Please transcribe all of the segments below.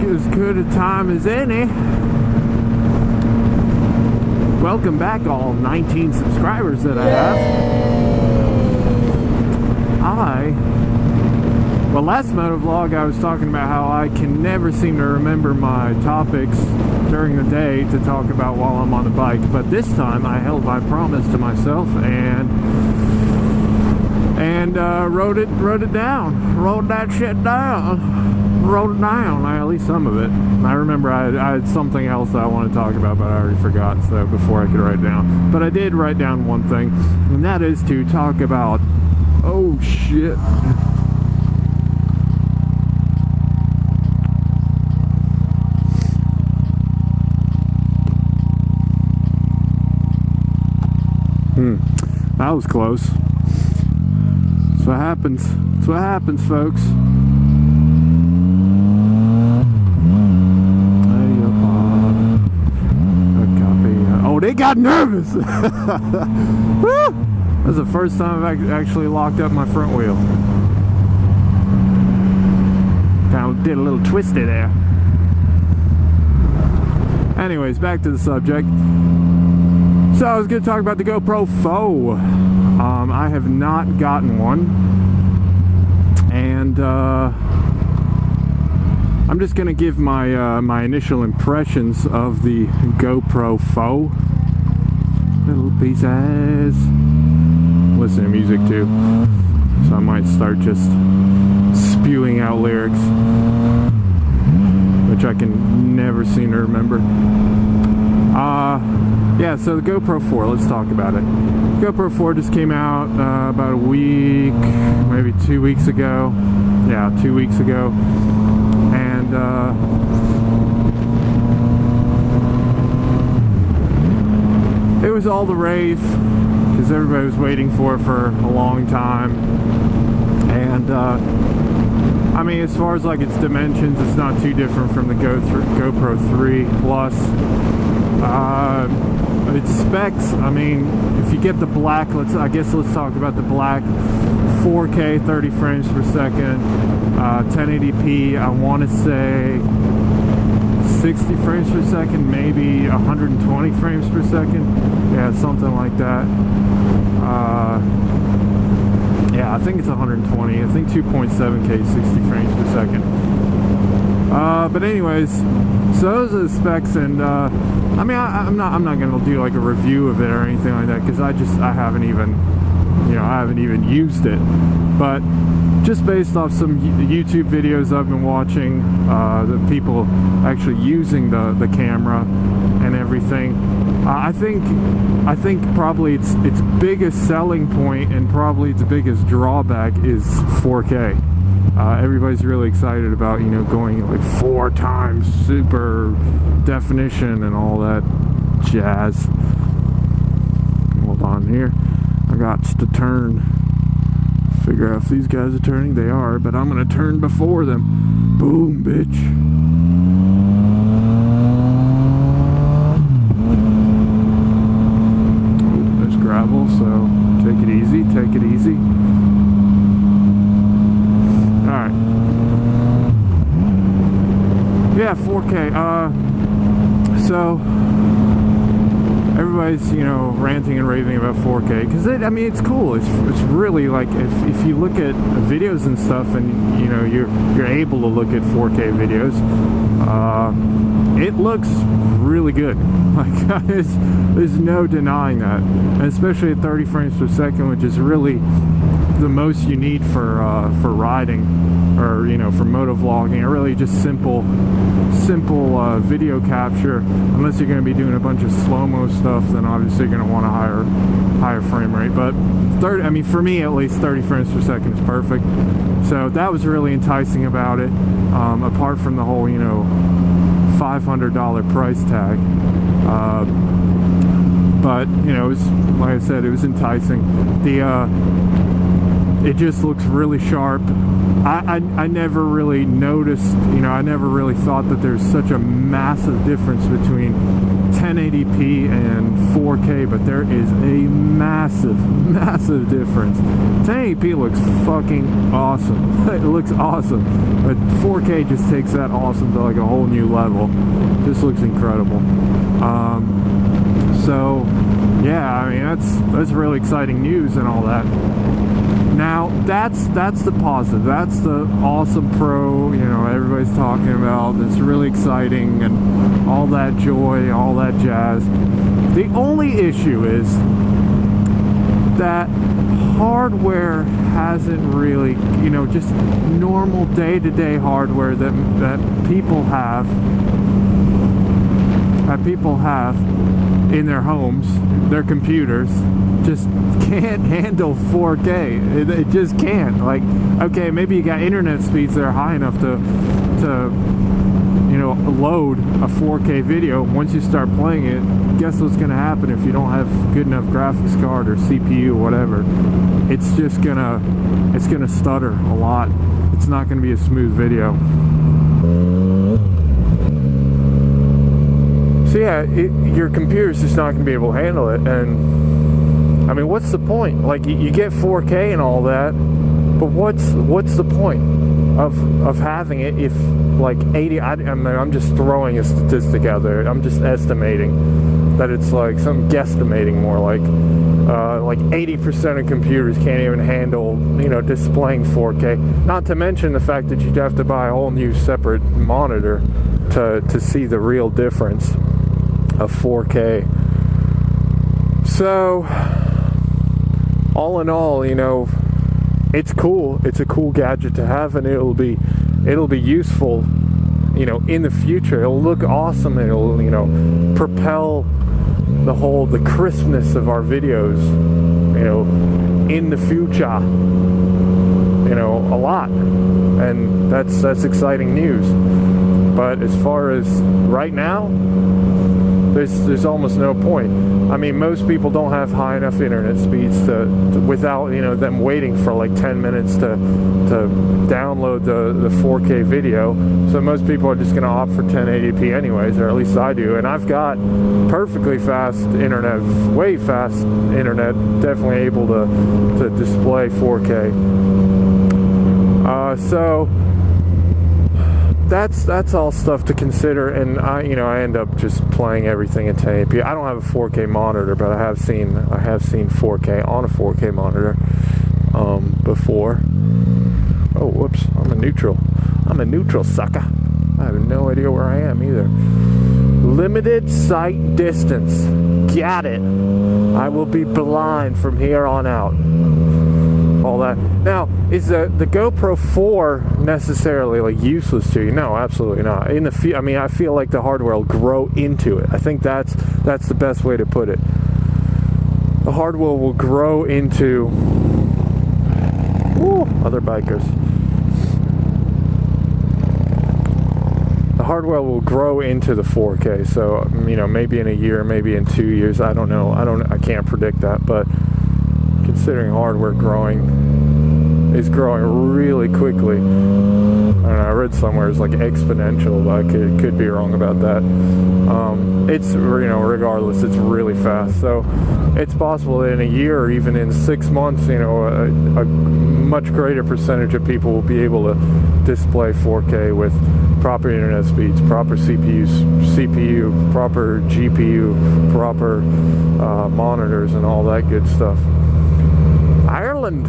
as good a time as any. Welcome back, all 19 subscribers that I have. Well, last Motovlog I was talking about how I can never seem to remember my topics during the day to talk about while I'm on the bike, but this time I held my promise to myself and wrote it down, wrote that shit down, wrote it down, at least some of it. I remember I had something else that I wanted to talk about, but I already forgot, so before I could write it down. But I did write down one thing, and that is to talk about, oh shit, that was close. That's what happens. That's what happens, folks. Oh, they got nervous. Woo! That's the first time I've actually locked up my front wheel. Kind of did a little twisty there. Anyways, back to the subject. So I was going to talk about the GoPro Hero. I have not gotten one, and I'm just going to give my my initial impressions of the GoPro Hero. Little piece of ass. Listen to music too, so I might start just spewing out lyrics, which I can never seem to remember. Yeah, so the GoPro 4, let's talk about it. GoPro 4 just came out about a week, maybe 2 weeks ago. Yeah, 2 weeks ago. And it was all the rave, because everybody was waiting for it for a long time. And I mean, as far as like its dimensions, it's not too different from the GoPro 3 Plus. Its specs, I mean, if you get the black, let's talk about the black. 4K, 30 frames per second, 1080p, I want to say 60 frames per second, maybe 120 frames per second. Yeah, something like that. Yeah, I think it's 120. I think 2.7K, 60 frames per second. But anyways, so those are the specs, and I mean, I'm not gonna do like a review of it or anything like that, because I haven't even used it. But just based off some YouTube videos I've been watching, the people actually using the camera and everything, I think probably its biggest selling point and probably its biggest drawback is 4K. Everybody's really excited about, you know, going like 4 times super definition and all that jazz. Hold on here. I got to turn. Figure out if these guys are turning. They are, but I'm going to turn before them. Boom, bitch. Oh, there's gravel, so take it easy, take it easy. Alright. Yeah, 4K. So everybody's, you know, ranting and raving about 4K, because I mean, it's cool. It's really like, if you look at videos and stuff, and you know, you're able to look at 4K videos, it looks really good. Like, there's no denying that, and especially at 30 frames per second, which is really the most you need for riding, or, you know, for motovlogging, or really just simple video capture. Unless you're going to be doing a bunch of slow-mo stuff, then obviously you're going to want a higher frame rate. But 30, I mean, for me at least, 30 frames per second is perfect. So that was really enticing about it. Apart from the whole, you know, $500 price tag. But, you know, it was, like I said, it was enticing. It just looks really sharp. I never really noticed, you know, I never really thought that there's such a massive difference between 1080 1080p and 4K, but there is a massive difference. 1080p looks fucking awesome. It looks awesome, but 4K just takes that awesome to like a whole new level. This looks incredible. So yeah, I mean that's really exciting news and all that. Now that's the positive. That's the awesome pro, you know, everybody's talking about. It's really exciting and all that joy, all that jazz. The only issue is that hardware hasn't really, you know, just normal day-to-day hardware that people have in their homes, their computers, just can't handle 4K. It just can't. Like, okay, maybe you got internet speeds that are high enough to you know, load a 4K video. Once you start playing it, guess what's going to happen if you don't have good enough graphics card or CPU or whatever? It's just gonna stutter a lot. It's not going to be a smooth video. So yeah, your computer's just not going to be able to handle it. And I mean, what's the point? Like, you get 4K and all that, but what's the point of having it if like 80? I'm just throwing a statistic out there. I'm just estimating that it's like some guesstimating more like 80% of computers can't even handle, you know, displaying 4K. Not to mention the fact that you'd have to buy a whole new separate monitor to see the real difference of 4K. So all in all, you know, it's cool. It's a cool gadget to have, and it'll be useful, you know, in the future. It'll look awesome. It'll, you know, propel the crispness of our videos, you know, in the future, you know, a lot. And that's exciting news. But as far as right now, there's almost no point. I mean, most people don't have high enough internet speeds to without, you know, them waiting for like 10 minutes to download the 4K video. So most people are just going to opt for 1080p anyways, or at least I do. And I've got perfectly fast internet, way fast internet, definitely able to display 4K. So that's all stuff to consider, and I end up just playing everything in 1080p. I don't have a 4K monitor, but I have seen 4K on a 4K monitor before. Oh, whoops! I'm a neutral sucker. I have no idea where I am either. Limited sight distance. Got it. I will be blind from here on out. All that. Now, is the GoPro 4 necessarily like useless to you? No, absolutely not. I mean, I feel like the hardware will grow into it. I think that's the best way to put it. The hardware will grow into other bikers. The hardware will grow into the 4K. So, you know, maybe in a year, maybe in 2 years. I don't know. I can't predict that, but considering hardware is growing really quickly. I don't know, I read somewhere it's like exponential, but I could be wrong about that. It's, you know, regardless, it's really fast. So it's possible that in a year or even in 6 months, you know, a much greater percentage of people will be able to display 4K with proper internet speeds, proper CPU, proper GPU, proper monitors, and all that good stuff. Ireland.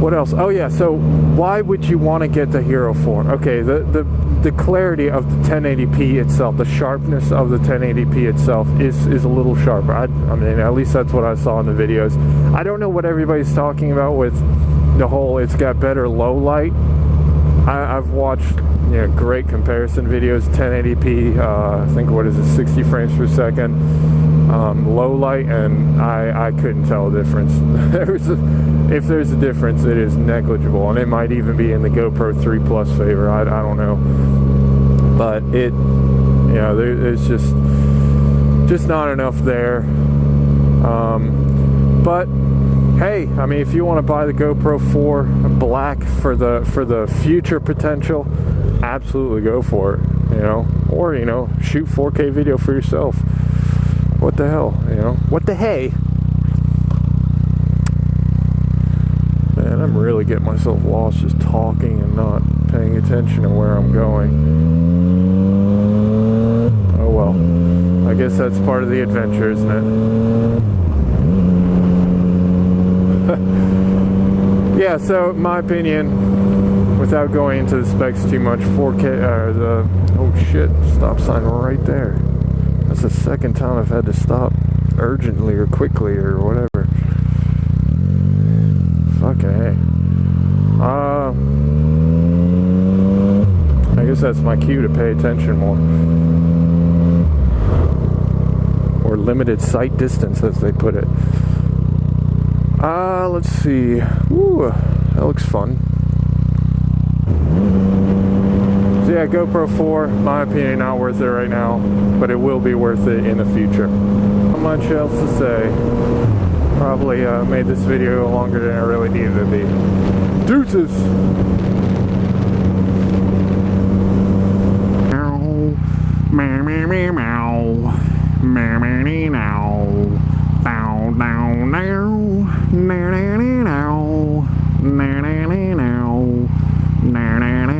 What else? Oh yeah, so why would you want to get the Hero 4? Okay, the clarity of the 1080p itself, the sharpness of the 1080p itself is a little sharper. I mean, at least that's what I saw in the videos. I don't know what everybody's talking about with the whole it's got better low light. I've watched, you know, great comparison videos, 1080p, I think, what is it, 60 frames per second, low light, and I couldn't tell a difference. If there's a difference, it is negligible, and it might even be in the GoPro 3 Plus favor. I don't know, but it, you know, there's just not enough there. But hey, I mean, if you want to buy the GoPro 4 Black for the future potential, absolutely go for it, you know. Or, you know, shoot 4K video for yourself. What the hell, you know? What the hey? Man, I'm really getting myself lost just talking and not paying attention to where I'm going. Oh well. I guess that's part of the adventure, isn't it? Yeah, so my opinion, without going into the specs too much, 4K, oh shit, stop sign right there. That's the second time I've had to stop urgently or quickly or whatever. Fucking hey. I guess that's my cue to pay attention more. Or limited sight distance, as they put it. Let's see. Ooh, that looks fun. So yeah, GoPro 4, my opinion, not worth it right now, but it will be worth it in the future. Not much else to say. Probably made this video longer than I really needed to be. Deuces! Meow, meow, meow, meow, meow, meow, meow, bow, down, now, now, now, now, now, now, now, now, now, now.